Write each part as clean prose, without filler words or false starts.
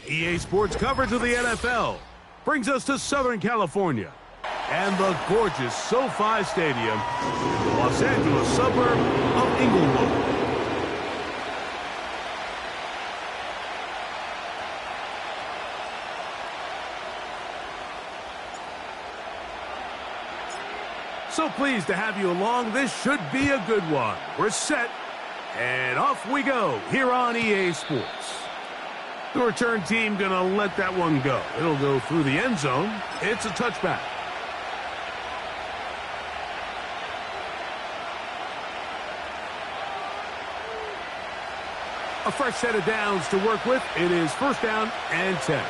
EA Sports coverage of the NFL brings us to Southern California and the gorgeous SoFi Stadium in the Los Angeles suburb of Inglewood. So pleased to have you along. This should be a good one. We're set, and off we go here on EA Sports. The return team gonna let that one go. It'll go through the end zone. It's a touchback. A fresh set of downs to work with. It is first down and 10.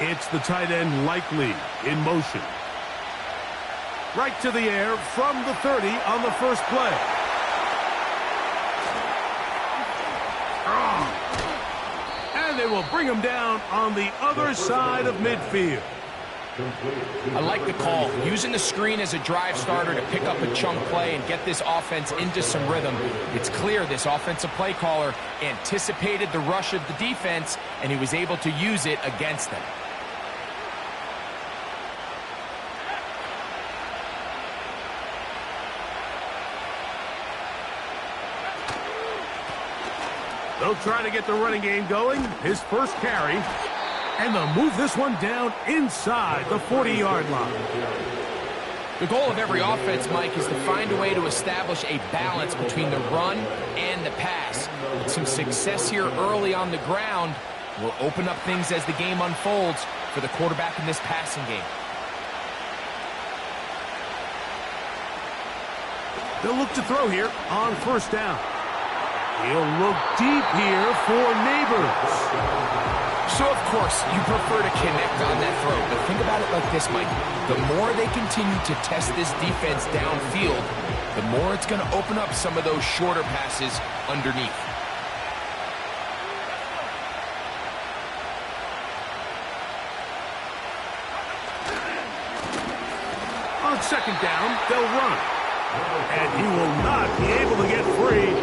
It's the tight end Likely in motion. Right to the air from the 30 on the first play. And they will bring him down on the other side of midfield. I like the call. Using the screen as a drive starter to pick up a chunk play and get this offense into some rhythm. It's clear this offensive play caller anticipated the rush of the defense, and he was able to use it against them. They'll try to get the running game going. His first carry. And they'll move this one down inside the 40-yard line. The goal of every offense, Mike, is to find a way to establish a balance between the run and the pass. With some success here early on the ground will open up things as the game unfolds for the quarterback in this passing game. They'll look to throw here on first down. He'll look deep here for Neighbors. So, of course, you prefer to connect on that throw, but think about it like this, Mike. The more they continue to test this defense downfield, the more it's going to open up some of those shorter passes underneath. On second down, they'll run. And he will not be able to get free,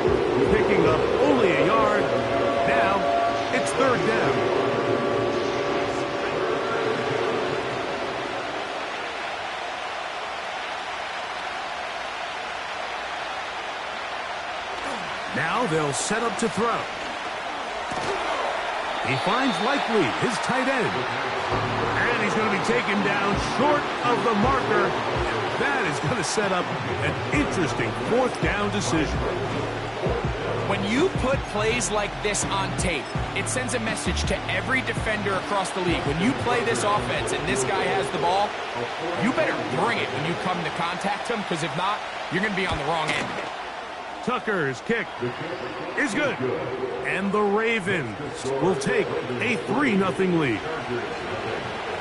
picking up only a yard. Now, it's third down. Now they'll set up to throw. He finds Likely, his tight end. And he's going to be taken down short of the marker. That is going to set up an interesting fourth down decision. When you put plays like this on tape, it sends a message to every defender across the league. When you play this offense and this guy has the ball, you better bring it when you come to contact him, because if not, you're going to be on the wrong end of it. Tucker's kick is good. And the Ravens will take a 3-0 lead.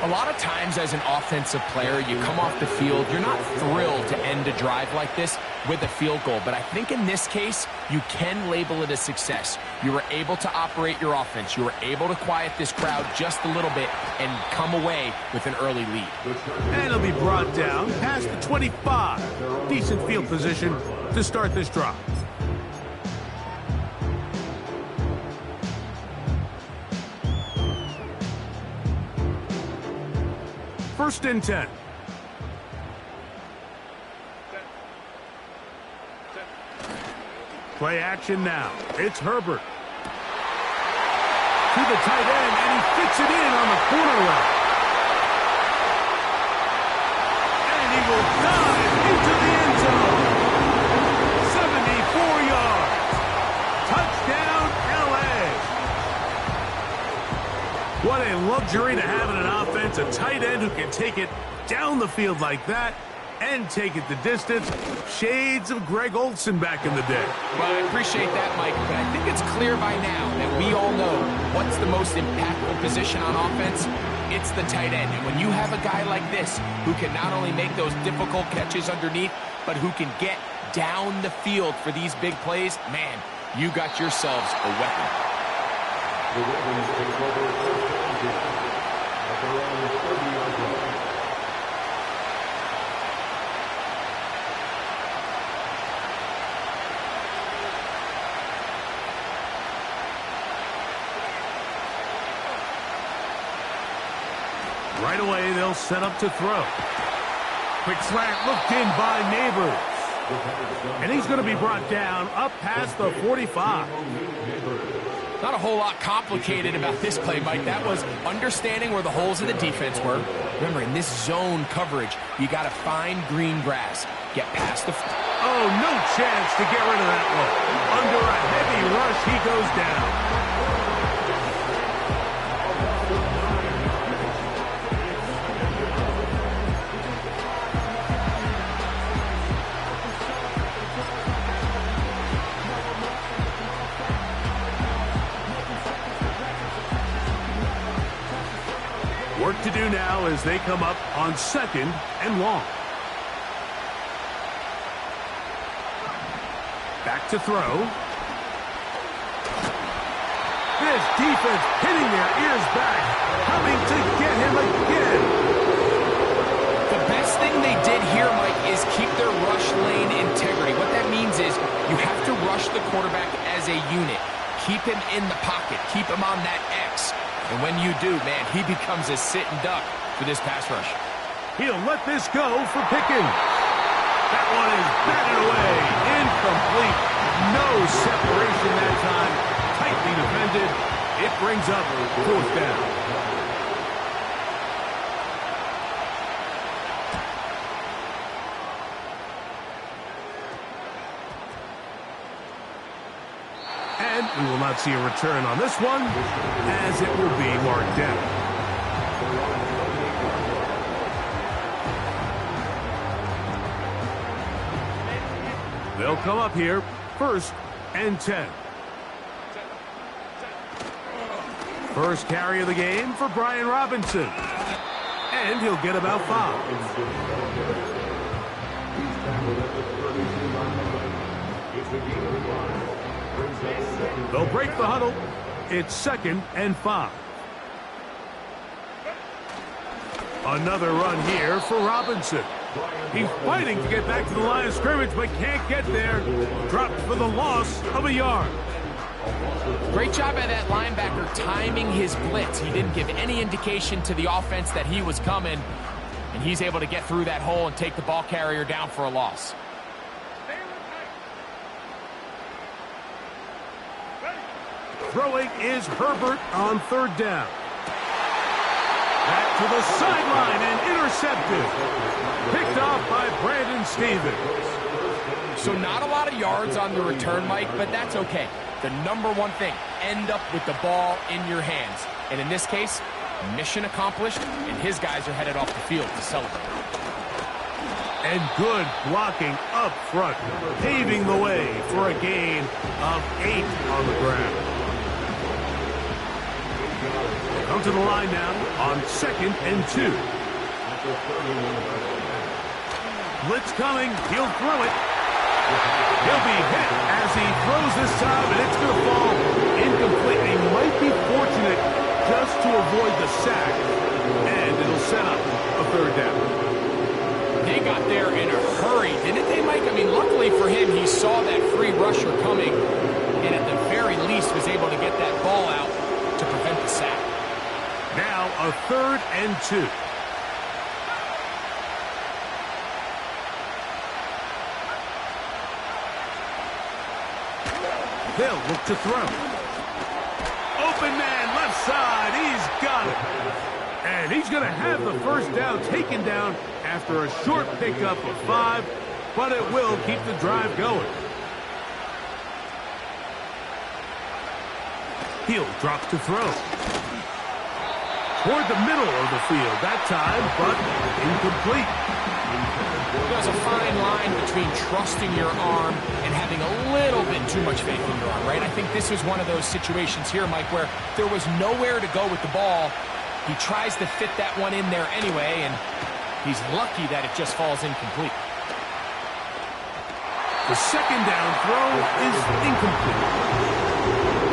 A lot of times as an offensive player, you come off the field, you're not thrilled to end a drive like this with a field goal. But I think in this case, you can label it a success. You were able to operate your offense. You were able to quiet this crowd just a little bit and come away with an early lead. And it'll be brought down past the 25. Decent field position to start this drive. First and 10. Play action now. It's Herbert. To the tight end, and he fits it in on the corner route. And he will dive into the end zone. 74 yards. Touchdown, LA. What a luxury to have in an offense, a tight end who can take it down the field like that and take it the distance. Shades of Greg Olsen back in the day. Well, I appreciate that, Mike, but I think it's clear by now that we all know what's the most impactful position on offense. It's the tight end. And when you have a guy like this who can not only make those difficult catches underneath, but who can get down the field for these big plays, man, you got yourselves a weapon. The Ravens take over first down at their own 30-yard line. Right away, they'll set up to throw. Quick slant looked in by Neighbors. And he's going to be brought down up past the 45. Not a whole lot complicated about this play, Mike. That was understanding where the holes of the defense were. Remember, in this zone coverage, you got to find green grass. Get past the... Oh, no chance to get rid of that one. Under a heavy rush, he goes down. Work to do now as they come up on 2nd and long. Back to throw. This defense hitting their ears back, coming to get him again. The best thing they did here, Mike, is keep their rush lane integrity. What that means is you have to rush the quarterback as a unit. Keep him in the pocket. Keep him on that X. And when you do, man, he becomes a sitting duck for this pass rush. He'll let this go for Pickens. That one is batted away. Incomplete. No separation that time. Tightly defended. It brings up 4th down. And we will not see a return on this one, as it will be marked down. They'll come up here, 1st and 10. First carry of the game for Brian Robinson. And he'll get about 5. They'll break the huddle. It's 2nd and 5. Another run here for Robinson. He's fighting to get back to the line of scrimmage, but can't get there. Dropped for the loss of a yard. Great job by that linebacker timing his blitz. He didn't give any indication to the offense that he was coming, and he's able to get through that hole and take the ball carrier down for a loss. Throwing is Herbert on 3rd down. Back to the sideline and intercepted. Picked off by Brandon Stevens. So not a lot of yards on the return, Mike, but that's okay. The number one thing, end up with the ball in your hands. And in this case, mission accomplished, and his guys are headed off the field to celebrate. And good blocking up front, paving the way for a gain of 8 on the ground. Come to the line now on 2nd and 2. Blitz coming. He'll throw it. He'll be hit as he throws this time, and it's going to fall incomplete. He might be fortunate just to avoid the sack, and it'll set up a 3rd down. They got there in a hurry, didn't they, Mike? I mean, luckily for him, he saw that free rusher coming, and at the very least was able to get that ball out to prevent the sack. Now a 3rd and 2. They'll look to throw. Open man, left side. He's got it. And he's going to have the 1st down taken down after a short pickup of 5, but it will keep the drive going. Hill drops to throw. Toward the middle of the field that time, but incomplete. There's a fine line between trusting your arm and having a little bit too much faith in your arm, right? I think this was one of those situations here, Mike, where there was nowhere to go with the ball. He tries to fit that one in there anyway, and he's lucky that it just falls incomplete. The 2nd down throw is incomplete.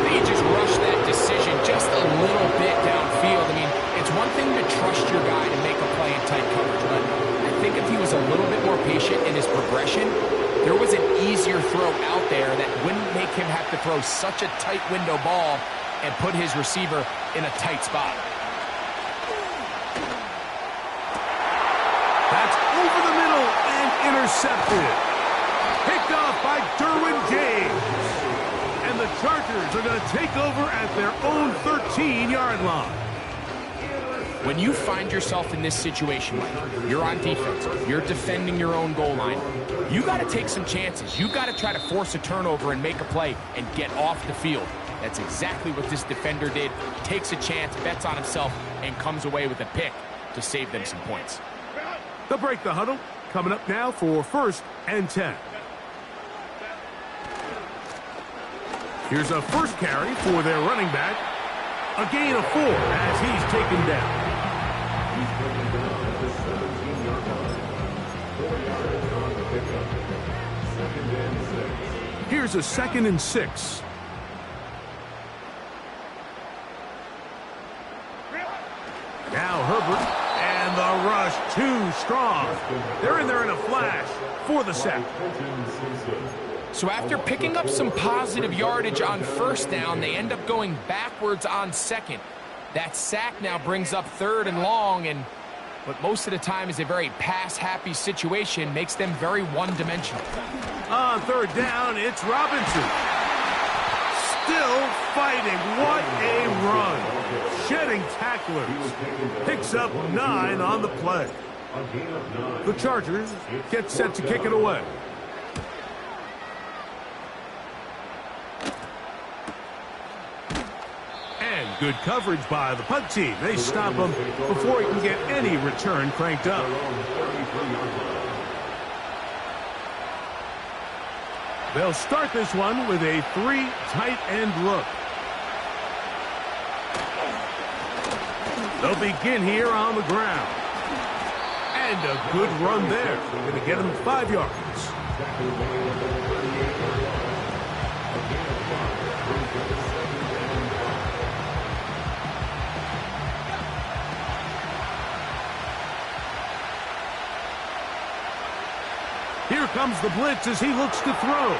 They just rushed that decision just a little bit downfield. I mean, it's one thing to trust your guy to make a play in tight coverage, but I think if he was a little bit more patient in his progression, there was an easier throw out there that wouldn't make him have to throw such a tight window ball and put his receiver in a tight spot. intercepted. Picked off by Derwin James. And the Chargers are going to take over at their own 13-yard line. When you find yourself in this situation, you're on defense, you're defending your own goal line, you got to take some chances. You got to try to force a turnover and make a play and get off the field. That's exactly what this defender did. Takes a chance, bets on himself, and comes away with a pick to save them some points. They'll break the huddle. Coming up now for 1st and 10. Here's a first carry for their running back. A gain of 4 as he's taken down. Here's a 2nd and 6. Now Herbert, and the rush too strong. They're in there in a flash for the sack. So after picking up some positive yardage on 1st down, they end up going backwards on 2nd. That sack now brings up 3rd and long, and what most of the time is a very pass-happy situation makes them very one-dimensional. On 3rd down, it's Robinson. Still fighting. What a run. Shedding tacklers. Picks up 9 on the play. The Chargers get set to kick it away. And good coverage by the punt team. They stop him before he can get any return cranked up. They'll start this one with a 3 tight end look. They'll begin here on the ground. And a good run there. Going to get him 5 yards. Here comes the blitz as he looks to throw.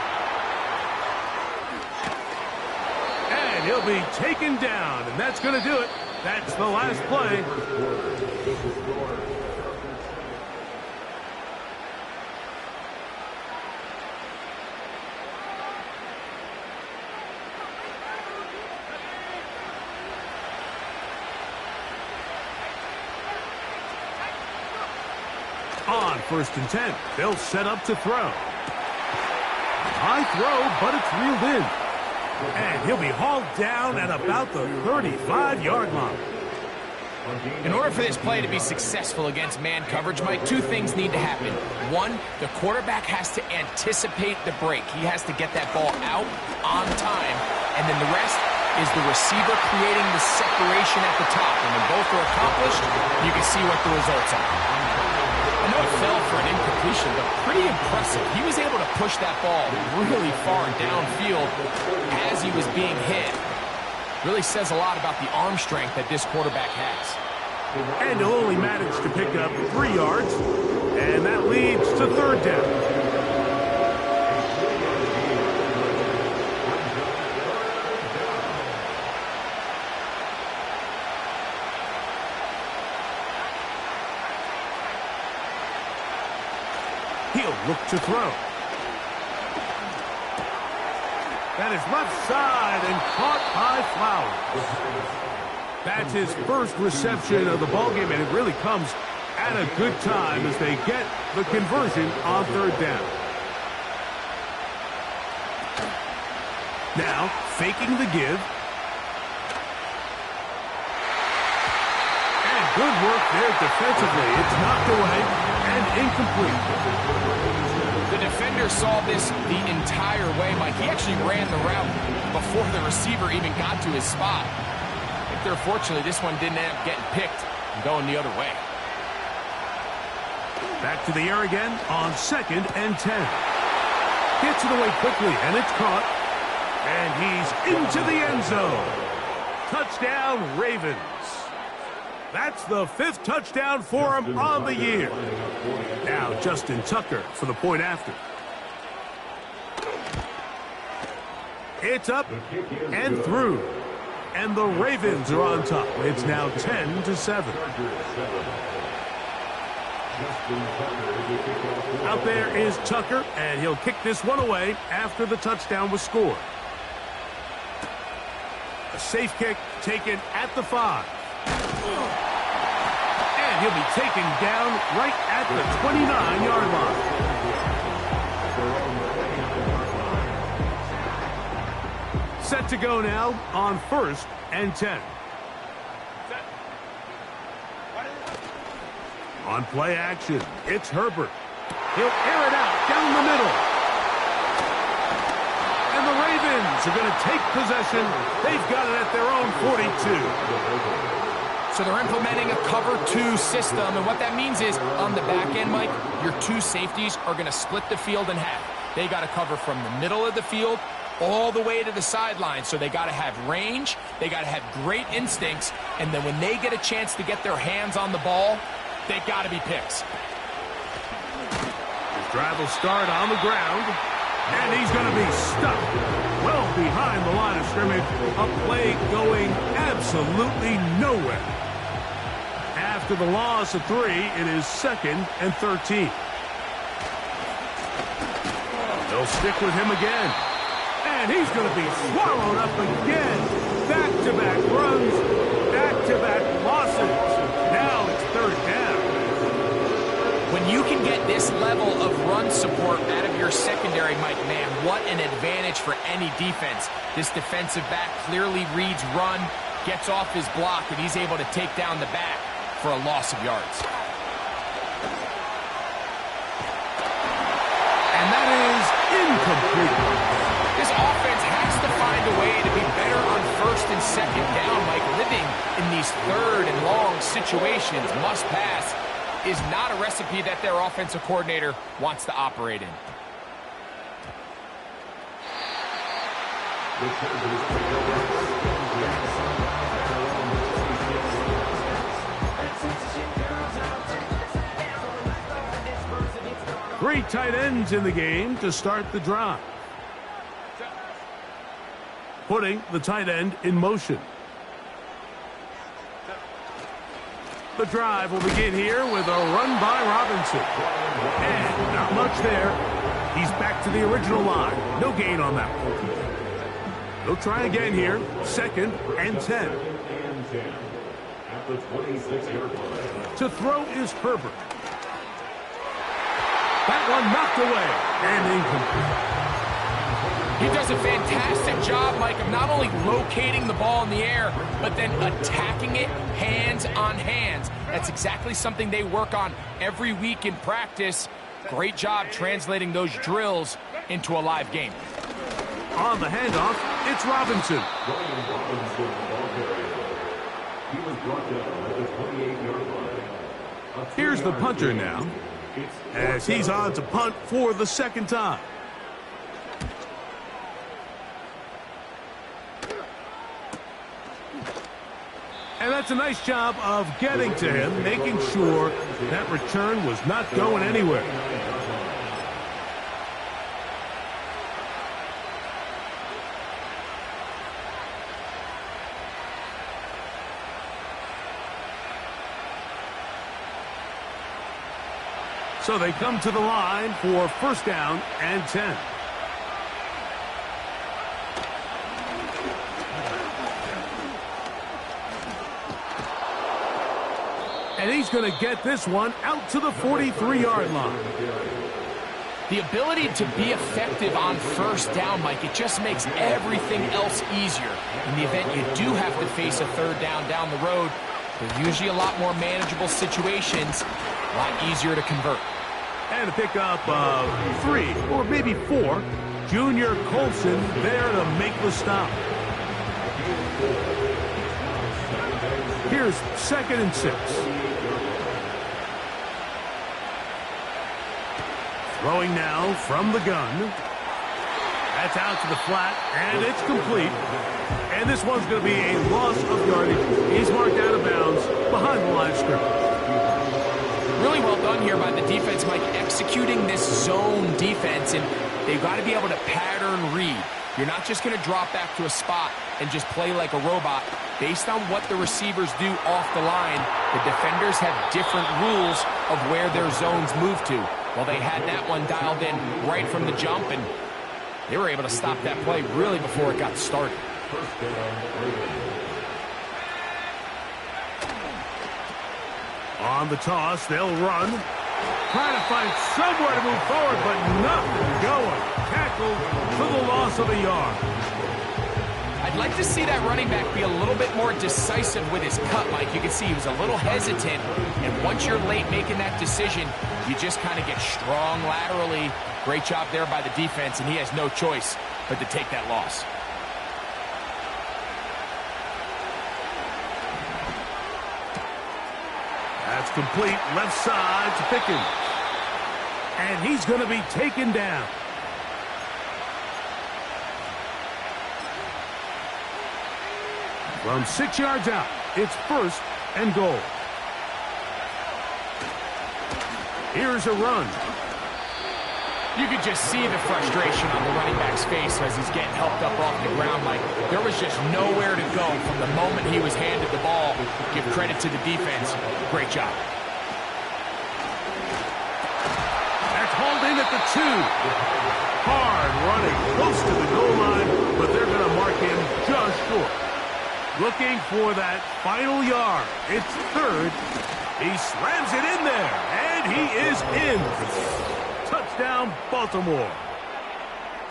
And he'll be taken down, and that's going to do it. That's the last play. On 1st and 10, they'll set up to throw. High throw, but it's reeled in. And he'll be hauled down at about the 35-yard line. In order for this play to be successful against man coverage, Mike, 2 things need to happen. 1, the quarterback has to anticipate the break. He has to get that ball out on time. And then the rest is the receiver creating the separation at the top. And when both are accomplished, you can see what the results are. I know it fell for an incompletion, but pretty impressive. He was able to push that ball really far downfield as he was being hit. Really says a lot about the arm strength that this quarterback has. And he'll only manage to pick up 3 yards, and that leads to 3rd down. He'll look to throw. That is left side and caught by Flowers. That's his first reception of the ballgame, and it really comes at a good time as they get the conversion on 3rd down. Now, faking the give. And good work there defensively. It's knocked away and incomplete. The defender saw this the entire way, Mike. He actually ran the route before the receiver even got to his spot. I think they're fortunately this one didn't end up getting picked and going the other way. Back to the air again on 2nd and 10. Gets it away quickly, and it's caught. And he's into the end zone. Touchdown, Ravens. That's the 5th touchdown for him on the year. Now Justin Tucker for the point after. It's up and through. And the Ravens are on top. It's now 10-7. Out there is Tucker, and he'll kick this one away after the touchdown was scored. A safe kick taken at the 5. And he'll be taken down right at the 29-yard line. Set to go now on 1st and 10. On play action, it's Herbert. He'll air it out down the middle. And the Ravens are going to take possession. They've got it at their own 42. So they're implementing a cover 2 system, and what that means is on the back end, Mike, your 2 safeties are going to split the field in half. They got to cover from the middle of the field all the way to the sideline, so they got to have range, they got to have great instincts, and then when they get a chance to get their hands on the ball, they got to be picks. His drive will start on the ground, and he's going to be stuck well behind the line of scrimmage. A play going absolutely nowhere. After the loss of 3, it is 2nd and 13. They'll stick with him again. And he's going to be swallowed up again. Back-to-back runs, back-to-back losses. Now it's 3rd down. When you can get this level of run support out of your secondary, Mike, man, what an advantage for any defense. This defensive back clearly reads run, gets off his block, and he's able to take down the back for a loss of yards. And that is incomplete. This offense has to find a way to be better on 1st and 2nd down, Mike. Living in these 3rd and long situations, must pass, is not a recipe that their offensive coordinator wants to operate in. Three tight ends in the game to start the drive. Putting the tight end in motion. The drive will begin here with a run by Robinson. And not much there. He's back to the original line. No gain on that one. They'll try again here. 2nd and 10. To throw is Herbert. That one knocked away and incomplete. He does a fantastic job, Mike, of not only locating the ball in the air, but then attacking it hands on hands. That's exactly something they work on every week in practice. Great job translating those drills into a live game. On the handoff, it's Robinson. Here's the punter now, as he's on to punt for the 2nd time. And that's a nice job of getting to him, making sure that return was not going anywhere. So they come to the line for 1st down and 10. And he's going to get this one out to the 43-yard line. The ability to be effective on 1st down, Mike, it just makes everything else easier. In the event you do have to face a 3rd down the road, they're usually a lot more manageable situations, a lot easier to convert. And a pickup of 3 or maybe 4. Junior Colson there to make the stop. Here's 2nd and 6. Throwing now from the gun. That's out to the flat, and it's complete. And this one's going to be a loss of yardage. He's marked out of bounds behind the line of scrimmage. Really well done here by the defense, Mike, executing this zone defense. And they've got to be able to pattern read. You're not just going to drop back to a spot and just play like a robot. Based on what the receivers do off the line, the defenders have different rules of where their zones move to. Well, they had that one dialed in right from the jump, and they were able to stop that play really before it got started. On the toss, they'll run. Trying to find somewhere to move forward, but nothing going. Tackled for the loss of a yard. I'd like to see that running back be a little bit more decisive with his cut, Mike. You can see he was a little hesitant, and once you're late making that decision, you just kind of get strong laterally. Great job there by the defense, and he has no choice but to take that loss. That's complete, left side to Pickens. And he's going to be taken down. From 6 yards out, it's 1st and goal. Here's a run. You could just see the frustration on the running back's face as he's getting helped up off the ground. Like, there was just nowhere to go from the moment he was handed the ball. Give credit to the defense. Great job. That's hauled in at the 2. Hard running close to the goal line, but they're going to mark him just short. Looking for that final yard. It's 3rd. He slams it in there, and he is in. Touchdown, Baltimore.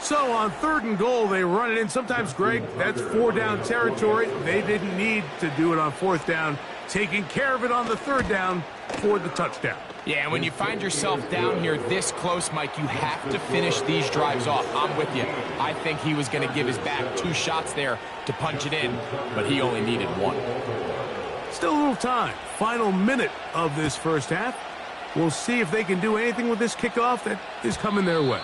So on 3rd and goal, they run it in. Sometimes, Greg, that's 4-down territory. They didn't need to do it on 4th down. Taking care of it on the 3rd down for the touchdown. Yeah, and when you find yourself down here this close, Mike, you have to finish these drives off. I'm with you. I think he was going to give his back 2 shots there to punch it in, but he only needed 1. Still a little time. Final minute of this first half. We'll see if they can do anything with this kickoff that is coming their way.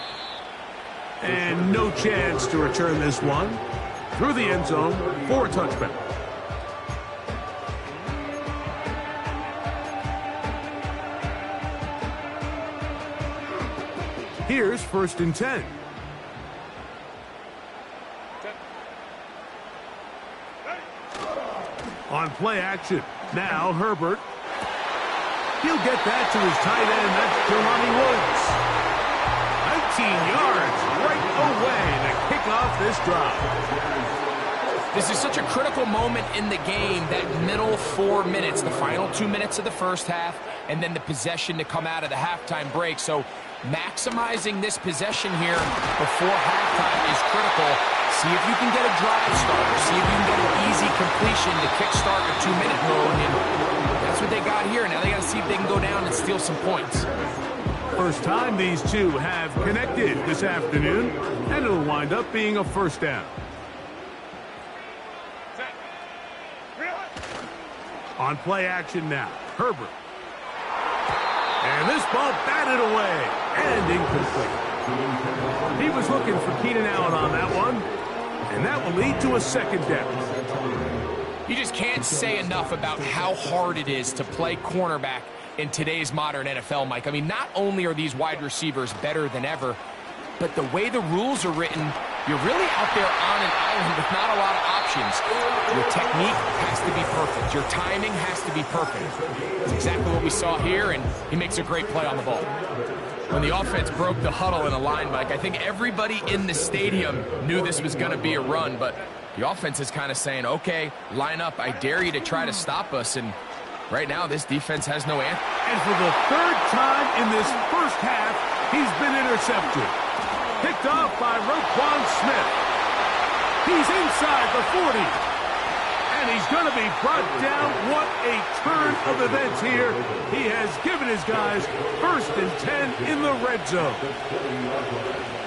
And no chance to return this one. Through the end zone for a touchback. Here's 1st and 10. On play action. Now Herbert. He'll get that to his tight end. That's Jelani Woods. 19 yards right away to kick off this drive. This is such a critical moment in the game, that middle 4 minutes, the final 2 minutes of the first half, and then the possession to come out of the halftime break. So maximizing this possession here before halftime is critical. See if you can get a drive starter. See if you can get an easy completion to kickstart a 2-minute mode. And that's what they got here. Now they got to see if they can go down and steal some points. First time these two have connected this afternoon, and it'll wind up being a 1st down. On play action now, Herbert. And this ball batted away and incomplete. He was looking for Keenan Allen on that one, and that will lead to a 2nd down. You just can't say enough about how hard it is to play cornerback in today's modern NFL, Mike. I mean, not only are these wide receivers better than ever, but the way the rules are written, you're really out there on an island with not a lot of options. Your technique has to be perfect. Your timing has to be perfect. It's exactly what we saw here, and he makes a great play on the ball. When the offense broke the huddle in a line, Mike, I think everybody in the stadium knew this was going to be a run, but the offense is kind of saying, okay, line up. I dare you to try to stop us, and right now this defense has no answer. And for the 3rd time in this first half, he's been intercepted. Picked off by Roquan Smith. He's inside the 40. And he's going to be brought down. What a turn of events here. He has given his guys 1st and 10 in the red zone.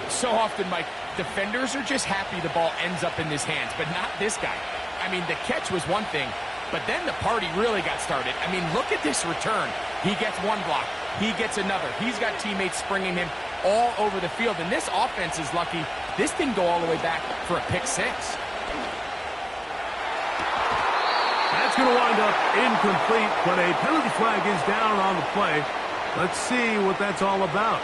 So often, Mike, defenders are just happy the ball ends up in his hands, but not this guy. I mean, the catch was one thing, but then the party really got started. I mean, look at this return. He gets one block. He gets another. He's got teammates springing him all over the field. And this offense is lucky. This didn't go all the way back for a pick 6. That's going to wind up incomplete, but a penalty flag is down on the play. Let's see what that's all about.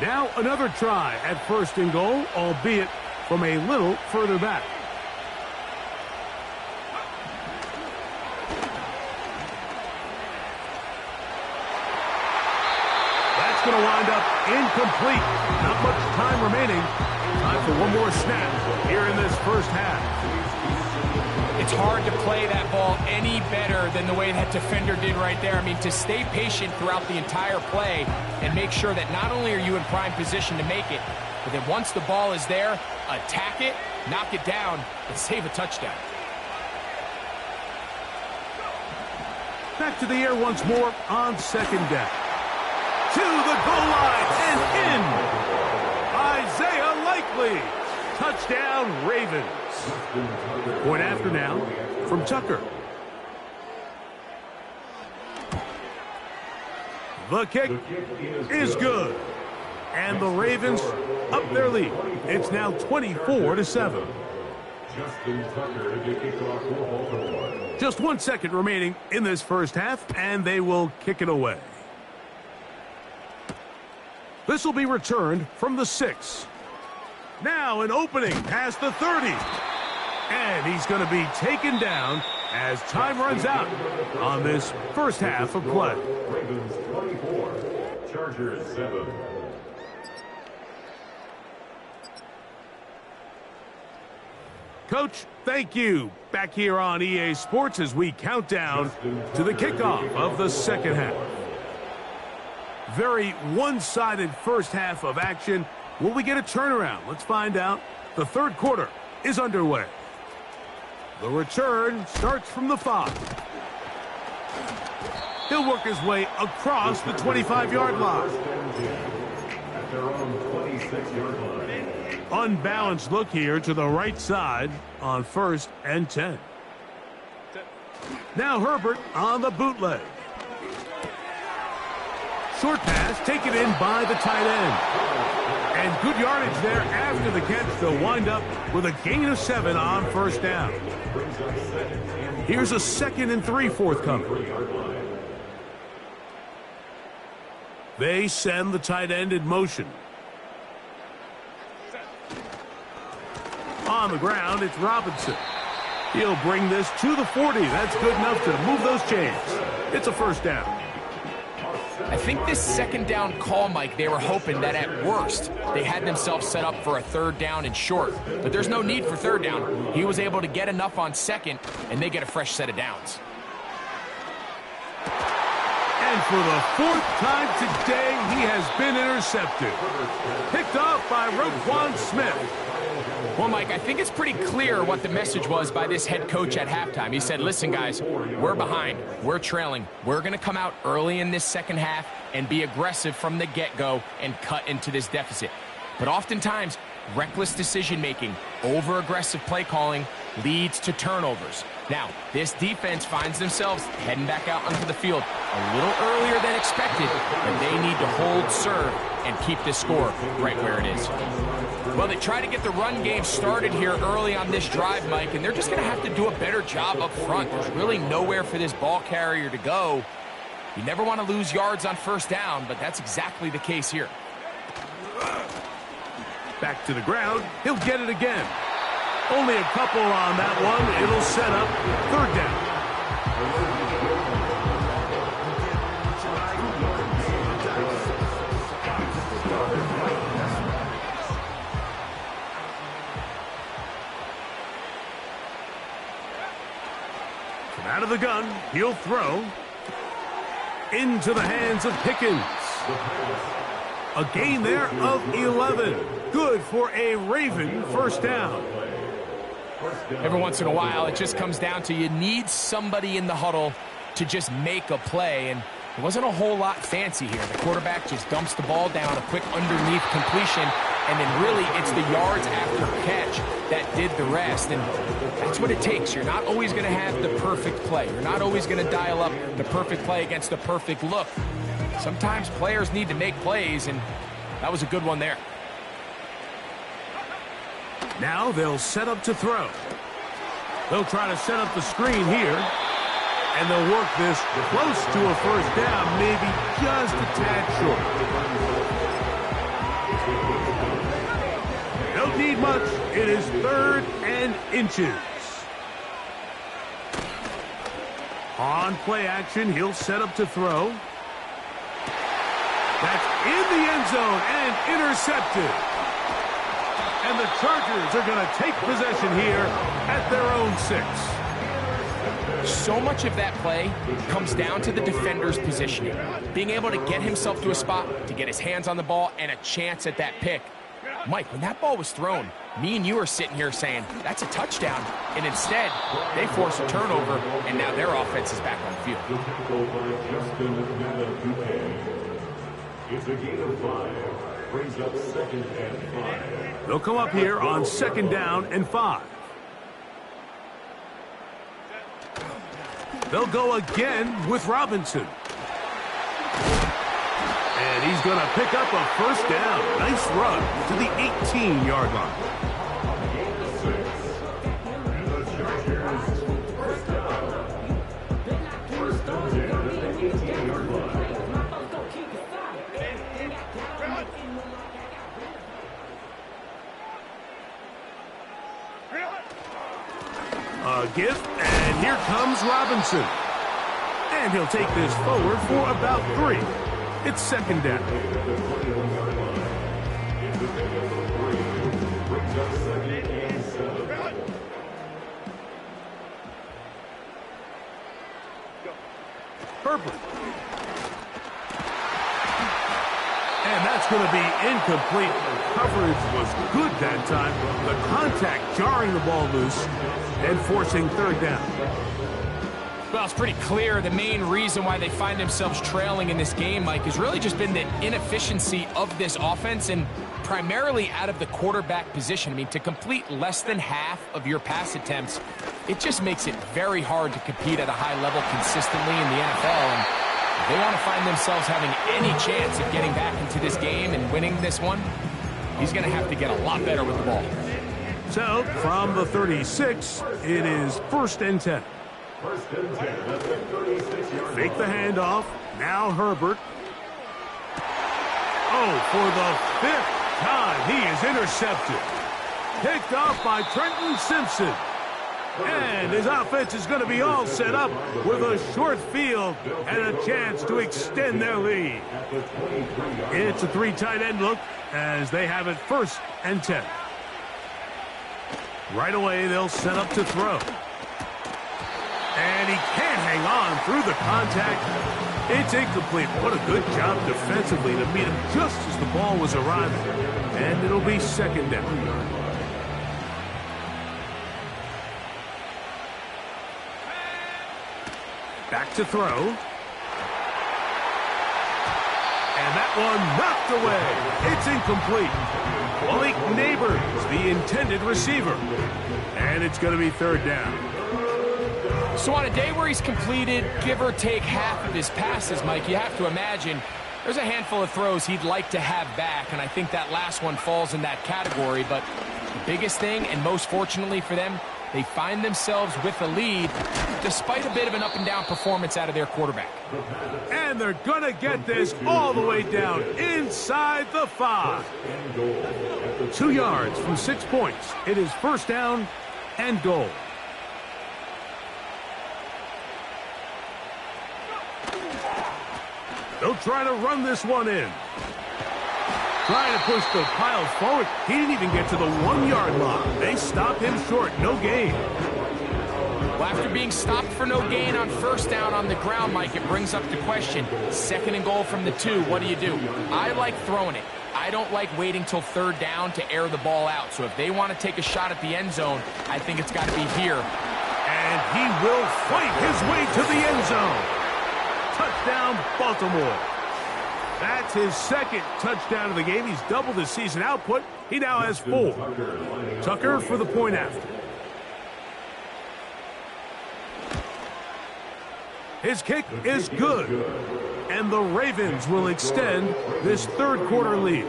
Now another try at 1st and goal, albeit from a little further back. That's going to wind up incomplete. Not much time remaining. Time for one more snap here in this first half. It's hard to play that ball any better than the way that defender did right there. I mean, to stay patient throughout the entire play and make sure that not only are you in prime position to make it, but then once the ball is there, attack it, knock it down, and save a touchdown. Back to the air once more on 2nd down. To the goal line and in. Isaiah Likely. Touchdown, Ravens. Point after now from Tucker. The kick is good. And the Ravens up their lead. It's now 24-7. Just 1 second remaining in this first half, and they will kick it away. This will be returned from the 6. Now an opening past the 30. And he's going to be taken down as time runs out on this first half of play. Ravens 24, Chargers 7. Coach, thank you. Back here on EA Sports as we count down to the kickoff of the second half. Very one-sided first half of action. Will we get a turnaround? Let's find out. The third quarter is underway. The return starts from the 5. He'll work his way across the 25-yard line. At their own 26-yard line. Unbalanced look here to the right side on 1st and 10. Now Herbert on the bootleg. Short pass taken in by the tight end. And good yardage there after the catch. They'll wind up with a gain of 7 on 1st down. Here's a 2nd and 3 forthcoming. They send the tight end in motion. On the ground, it's Robinson. He'll bring this to the 40. That's good enough to move those chains. It's a 1st down. I think this 2nd down call, Mike, they were hoping that at worst they had themselves set up for a 3rd down and short. But there's no need for 3rd down. He was able to get enough on 2nd, and they get a fresh set of downs. And for the 4th time today, he has been intercepted. Picked off by Roquan Smith. Well, Mike, I think it's pretty clear what the message was by this head coach at halftime. He said, listen, guys, we're behind. We're trailing. We're going to come out early in this second half and be aggressive from the get-go and cut into this deficit. But oftentimes, reckless decision-making, over-aggressive play calling leads to turnovers. Now, this defense finds themselves heading back out onto the field a little earlier than expected, but they need to hold serve and keep this score right where it is. Well, they try to get the run game started here early on this drive, Mike, and they're just going to have to do a better job up front. There's really nowhere for this ball carrier to go. You never want to lose yards on 1st down, but that's exactly the case here. Back to the ground. He'll get it again. Only a couple on that one. It'll set up 3rd down. From out of the gun, he'll throw into the hands of Pickens. A gain there of 11. Good for a Raven 1st down. Every once in a while, it just comes down to you need somebody in the huddle to just make a play, and it wasn't a whole lot fancy here. The quarterback just dumps the ball down, a quick underneath completion, and then really it's the yards after catch that did the rest, and that's what it takes. You're not always going to have the perfect play. You're not always going to dial up the perfect play against the perfect look. Sometimes players need to make plays, and that was a good one there. Now they'll set up to throw. They'll try to set up the screen here. And they'll work this close to a 1st down, maybe just a tad short. need much. It is 3rd and inches. On play action, he'll set up to throw. That's in the end zone and intercepted. And the Chargers are going to take possession here at their own 6. So much of that play comes down to the defender's positioning. Being able to get himself to a spot, to get his hands on the ball, and a chance at that pick. Mike, when that ball was thrown, me and you are sitting here saying, that's a touchdown. And instead, they force a turnover, and now their offense is back on the field. It's a gain of 5. Brings up 2nd and 5. They'll come up here on 2nd down and 5. They'll go again with Robinson. And he's going to pick up a 1st down. Nice run to the 18-yard line. A gift, and here comes Robinson. And he'll take this forward for about 3. It's 2nd down. Herbert. And that's going to be incomplete. Coverage was good that time. The contact jarring the ball loose and forcing 3rd down. Well, it's pretty clear the main reason why they find themselves trailing in this game, Mike, has really just been the inefficiency of this offense and primarily out of the quarterback position. I mean, to complete less than half of your pass attempts, it just makes it very hard to compete at a high level consistently in the NFL. And if they want to find themselves having any chance of getting back into this game and winning this one, he's going to have to get a lot better with the ball. So, from the 36, it is 1st and 10. Fake the handoff. Now Herbert. Oh, for the 5th time, he is intercepted. Picked off by Trenton Simpson. And his offense is going to be all set up with a short field and a chance to extend their lead. It's a 3 tight end look as they have it 1st and 10. Right away, they'll set up to throw. And he can't hang on through the contact. It's incomplete. What a good job defensively to meet him just as the ball was arriving. And it'll be 2nd down. Back to throw. And that one knocked away. It's incomplete. Malik Neighbors, the intended receiver. And it's going to be 3rd down. So on a day where he's completed, give or take half of his passes, Mike, you have to imagine there's a handful of throws he'd like to have back, and I think that last one falls in that category. But the biggest thing, and most fortunately for them, they find themselves with a lead despite a bit of an up-and-down performance out of their quarterback. And they're going to get this all the way down inside the 5. 2 yards from 6 points. It is 1st down and goal. They'll try to run this one in. Trying to push the pile forward. He didn't even get to the 1-yard line. They stop him short. No gain. Well, after being stopped for no gain on 1st down on the ground, Mike, it brings up the question. 2nd and goal from the 2. What do you do? I like throwing it. I don't like waiting till 3rd down to air the ball out. So if they want to take a shot at the end zone, I think it's got to be here. And he will fight his way to the end zone. Touchdown, Baltimore. That's his 2nd touchdown of the game. He's doubled his season output. He now has 4. Tucker for the point after. His kick is good. And the Ravens will extend this 3rd quarter lead.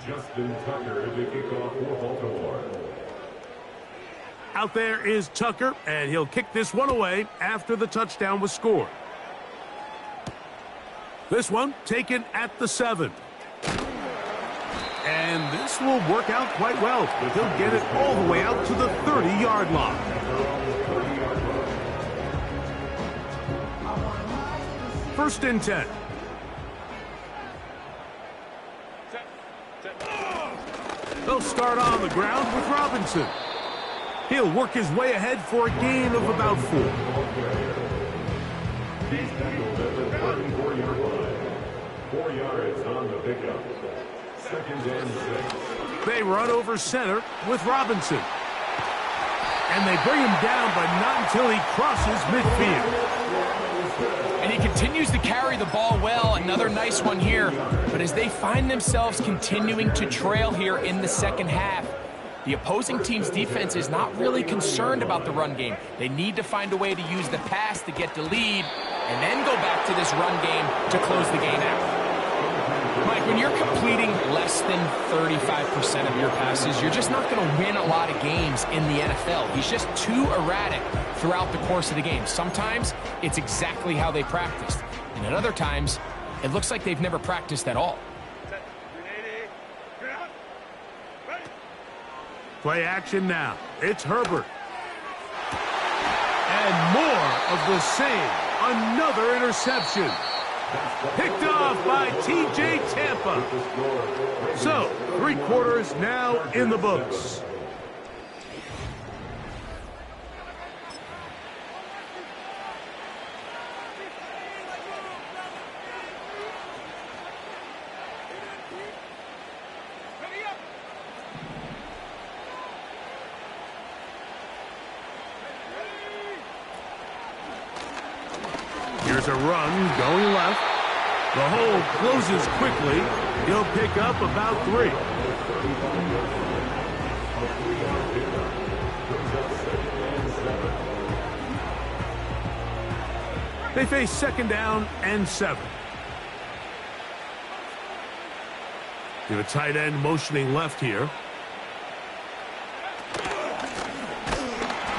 Justin Tucker to kick off for Baltimore. Out there is Tucker, and he'll kick this one away after the touchdown was scored. This one taken at the 7. And this will work out quite well. He'll get it all the way out to the 30-yard line. First and 10. They'll start on the ground with Robinson. He'll work his way ahead for a gain of about 4. He's tackled at the 34-yard line. 4 yards on the pickup. Second and 6. They run over center with Robinson. And they bring him down, but not until he crosses midfield. And he continues to carry the ball well. Another nice one here. But as they find themselves continuing to trail here in the second half, the opposing team's defense is not really concerned about the run game. They need to find a way to use the pass to get the lead and then go back to this run game to close the game out. Mike, when you're completing less than 35% of your passes, you're just not going to win a lot of games in the NFL. He's just too erratic throughout the course of the game. Sometimes it's exactly how they practiced. And at other times, it looks like they've never practiced at all. Play action now. It's Herbert. And more of the same. Another interception. Picked off by T.J. Tampa. So, 3 quarters now in the books. Here's a run going left. The hole closes quickly. He'll pick up about 3. They face second down and 7. The tight end motioning left here.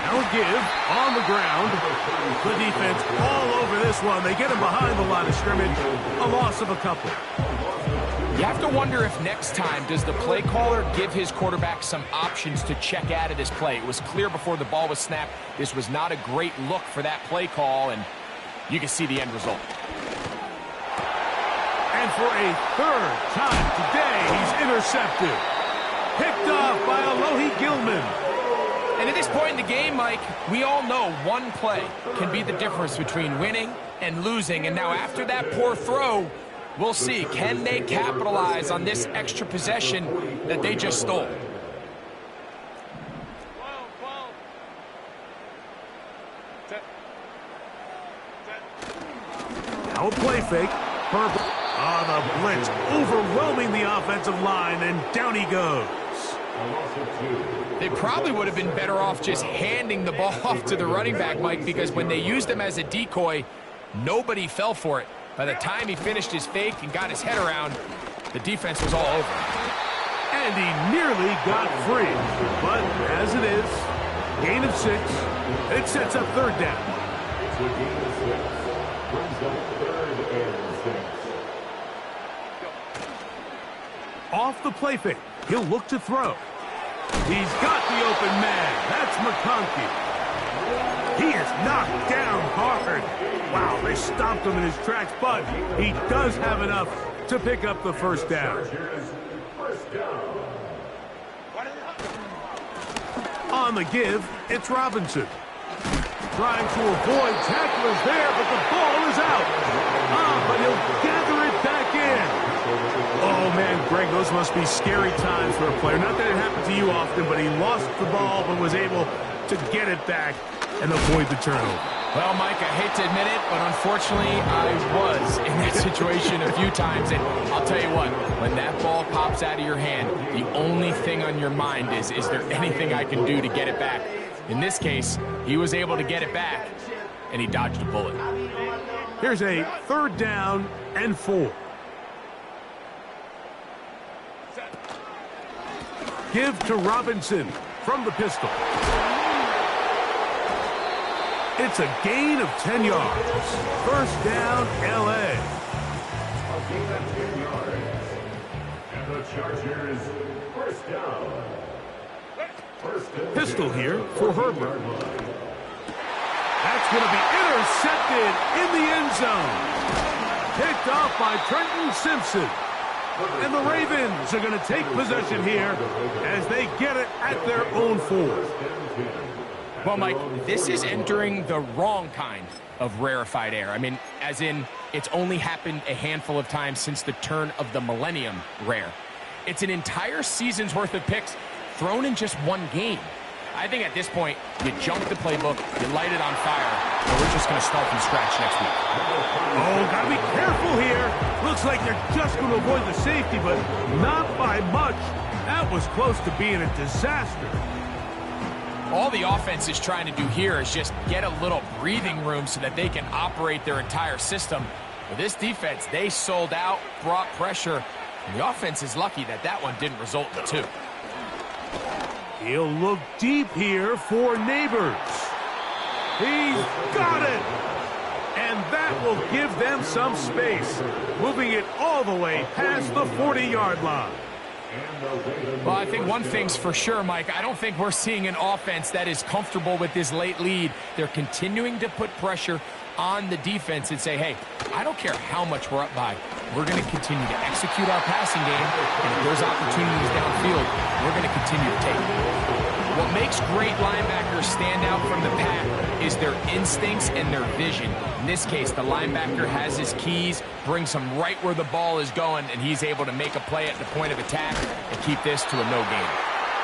Now a give on the ground. The defense all over this one. They get him behind the line of scrimmage. A loss of a couple. You have to wonder if next time does the play caller give his quarterback some options to check out of this play. It was clear before the ball was snapped. This was not a great look for that play call, and you can see the end result. And for a 3rd time today, he's intercepted. Picked off by Alohi Gilman. And at this point in the game, Mike, we all know one play can be the difference between winning and losing. And now after that poor throw, we'll see, can they capitalize on this extra possession that they just stole? Now a play fake. Herbert on the blitz, overwhelming the offensive line, and down he goes. They probably would have been better off just handing the ball off to the running back, Mike, because when they used him as a decoy, nobody fell for it. By the time he finished his fake and got his head around, the defense was all over him. And he nearly got free. But as it is, gain of 6. It sets up 3rd down. It's a gain of 6. Brings up 3rd and 6. Off the play fake. He'll look to throw. He's got the open man. That's McConkey. He is knocked down hard. Wow, they stopped him in his tracks, but he does have enough to pick up the 1st down. On the give, it's Robinson. Trying to avoid tacklers there, but the ball is out. But he'll gather it back in. Oh, man, Greg, those must be scary times for a player. Not that it happened to you often, but he lost the ball but was able to get it back and avoid the turnover. Well, Mike, I hate to admit it, but unfortunately, I was in that situation a few times. And I'll tell you what, when that ball pops out of your hand, the only thing on your mind is there anything I can do to get it back? In this case, he was able to get it back, and he dodged a bullet. Here's a 3rd down and 4. give to Robinson from the pistol. It's a gain of 10 yards. First down, L.A. And the Chargers, first down. Pistol here for Herbert. That's going to be intercepted in the end zone. Picked off by Trenton Simpson. And the Ravens are going to take possession here as they get it at their own 4. Well, Mike, this is entering the wrong kind of rarefied air. I mean, as in, it's only happened a handful of times since the turn of the millennium rare. It's an entire season's worth of picks thrown in just one game. I think at this point, you jump the playbook, you light it on fire, and we're just going to start from scratch next week. Oh, got to be careful here. Looks like they're just going to avoid the safety, but not by much. That was close to being a disaster. All the offense is trying to do here is just get a little breathing room so that they can operate their entire system. With this defense, they sold out, brought pressure, and the offense is lucky that that one didn't result in 2. He'll look deep here for Neighbors. He's got it! And that will give them some space, moving it all the way past the 40-yard line. Well, I think one thing's for sure, Mike. I don't think we're seeing an offense that is comfortable with this late lead. They're continuing to put pressure on the defense and say, hey, I don't care how much we're up by. We're going to continue to execute our passing game, and if there's opportunities downfield, we're going to continue to take it. What makes great linebackers stand out from the pack is their instincts and their vision. In this case, the linebacker has his keys, brings him right where the ball is going, and he's able to make a play at the point of attack and keep this to a no gain.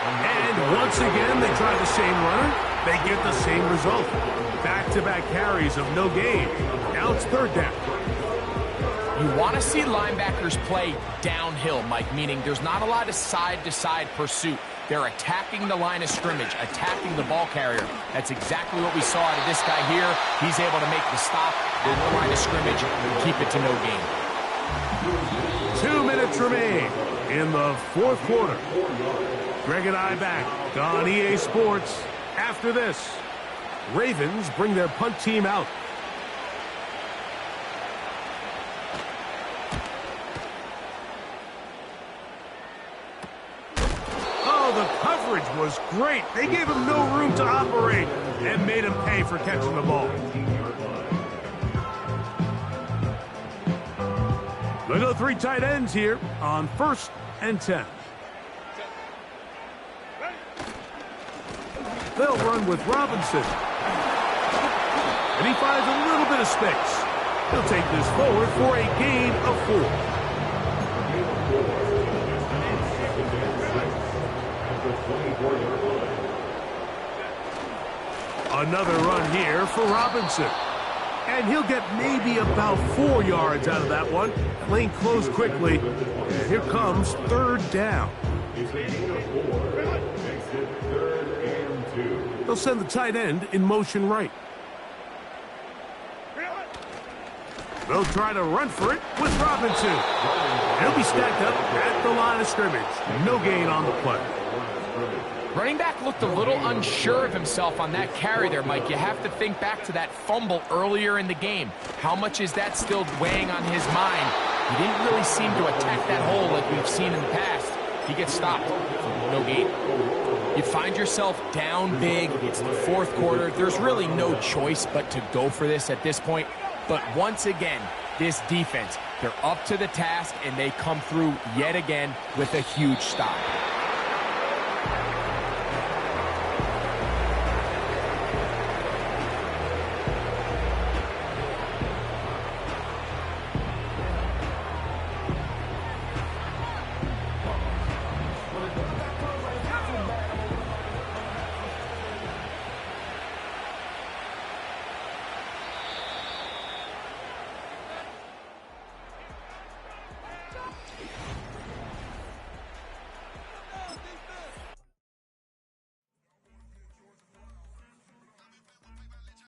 And once again, they try the same runner. They get the same result. Back-to-back carries of no gain. Now it's third down. You want to see linebackers play downhill, Mike, meaning there's not a lot of side-to-side pursuit. They're attacking the line of scrimmage, attacking the ball carrier. That's exactly what we saw out of this guy here. He's able to make the stop at the line of scrimmage and keep it to no gain. 2 minutes remain in the fourth quarter. Greg and I back on EA Sports. After this, Ravens bring their punt team out. Oh, the coverage was great. They gave him no room to operate and made him pay for catching the ball. They go 3 tight ends here on 1st and 10. They'll run with Robinson. And he finds a little bit of space. He'll take this forward for a gain of 4. Another run here for Robinson. And he'll get maybe about 4 yards out of that one. Lane closed quickly. And here comes third down. They'll send the tight end in motion right. They'll try to run for it with Robinson. He'll be stacked up at the line of scrimmage. No gain on the play. Running back looked a little unsure of himself on that carry there, Mike. You have to think back to that fumble earlier in the game. How much is that still weighing on his mind? He didn't really seem to attack that hole like we've seen in the past. He gets stopped. No gain. You find yourself down big. It's the fourth quarter. There's really no choice but to go for this at this point. But once again, this defense, they're up to the task, and they come through yet again with a huge stop.